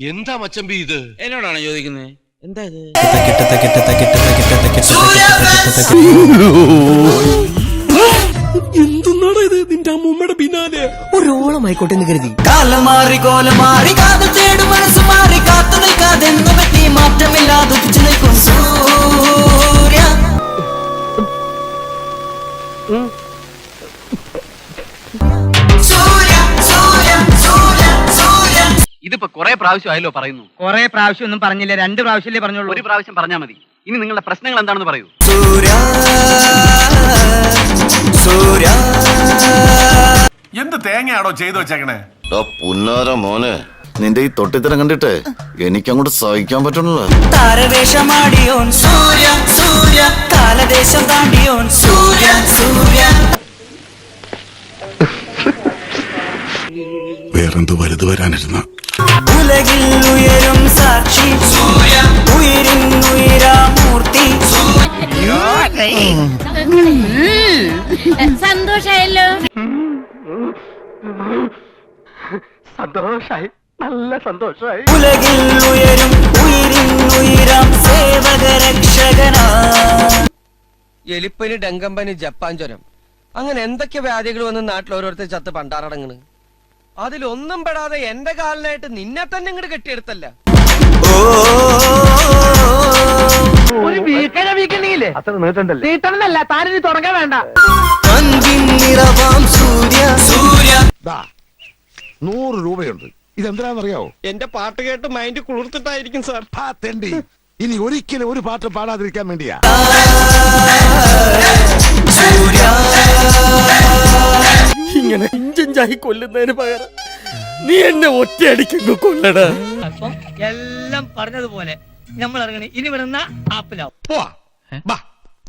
എന്താ മച്ചമ്പി ഇത്? എന്നോടാണ് ചോദിക്കുന്നത്. എന്താ ഇത്? എന്താണ് ഇത്? നിന്റെ അമ്മൂമ്മയുടെ പിന്നാലെ ഒരോളമായിക്കോട്ടെ എന്ന് കരുതി. കാലം മാറി കോലം മാറി കാതൽ തേടും മനസ്സ് മാറി കാത്തു നിൽക്കാതെ പറ്റി മാറ്റമില്ലാതെ ഉദിച്ചു നിൽക്കും സൂര്യ. ഇതിപ്പോ കുറെ പ്രാവശ്യം ആയല്ലോ പറയുന്നു. കൊറേ പ്രാവശ്യം ഒന്നും പറഞ്ഞില്ല, 2 പ്രാവശ്യമല്ലേ പറഞ്ഞോളൂ. ഒരു പ്രാവശ്യം പറഞ്ഞാൽ മതി. ഇനി നിങ്ങളുടെ പ്രശ്നങ്ങൾ എന്താണെന്ന് പറയൂ. സൂര്യ സൂര്യ എന്ത് തേങ്ങയാണോ ചെയ്തു വെച്ചേക്കണേ? പുന്നാര മോനെ, നിന്റെ ഈ തൊട്ടിത്തരം കണ്ടിട്ട് എനിക്കങ്ങോട്ട് സഹിക്കാൻ പറ്റണില്ല. താരവേഷമാടിയോൻ സൂര്യ സൂര്യ, കാലദേശം താണ്ടിയോൻ സൂര്യ സൂര്യ. വേറെന്ത് വലുത് വരാനിരുന്ന ഉലകിൽ ഉയരും സാക്ഷി സൂര്യ, ഉയരിന്നുയരാമൂർത്തി. സന്തോഷായല്ലോ. സന്തോഷായി, നല്ല സന്തോഷായി. ഉലകിൽ ഉയരും ഉയരിന്നുയരാം സേവകരക്ഷകനാ. എലിപ്പനി, ഡെങ്കമ്പനി, ജപ്പാൻ ജ്വരം, അങ്ങനെ എന്തൊക്കെ വ്യാധികൾ വന്ന് നാട്ടിൽ ഓരോരുത്തർ ചത്ത് പണ്ടാറടങ്ങണ്. അതിലൊന്നും പെടാതെ എന്റെ കാലിനായിട്ട് നിന്നെ തന്നെ ഇങ്ങോട്ട് കെട്ടിയെടുത്തല്ല. ഒരു വീക്കണില്ലേ അത്ര നീട്ടണ്ടല്ലേ? നീട്ടണമെന്നല്ല, താനിനി തുടങ്ങാൻ വേണ്ട. അൻപിൻ നിറവാം സൂര്യ സൂര്യ. 100 രൂപയുണ്ട്. ഇതെന്തിനാണെന്നറിയാവോ? എന്റെ പാട്ട് കേട്ട് മൈൻഡ് കുളിർത്തിട്ടായിരിക്കും സാർ. തെണ്ടി, ഇനി ഒരിക്കലും ഒരു പാട്ട് പാടാതിരിക്കാൻ വേണ്ടിയാ. സൂര്യ ഇങ്ങനെ ഇഞ്ചിഞ്ചായി കൊല്ലുന്നതിന് പകരം നീ എന്നെ ഒറ്റയടിക്കുന്നു കൊല്ലട. അപ്പം എല്ലാം പറഞ്ഞതുപോലെ നമ്മൾ ഇറങ്ങണി. ഇനി വിടുന്ന ആപ്പിലാവും. വാ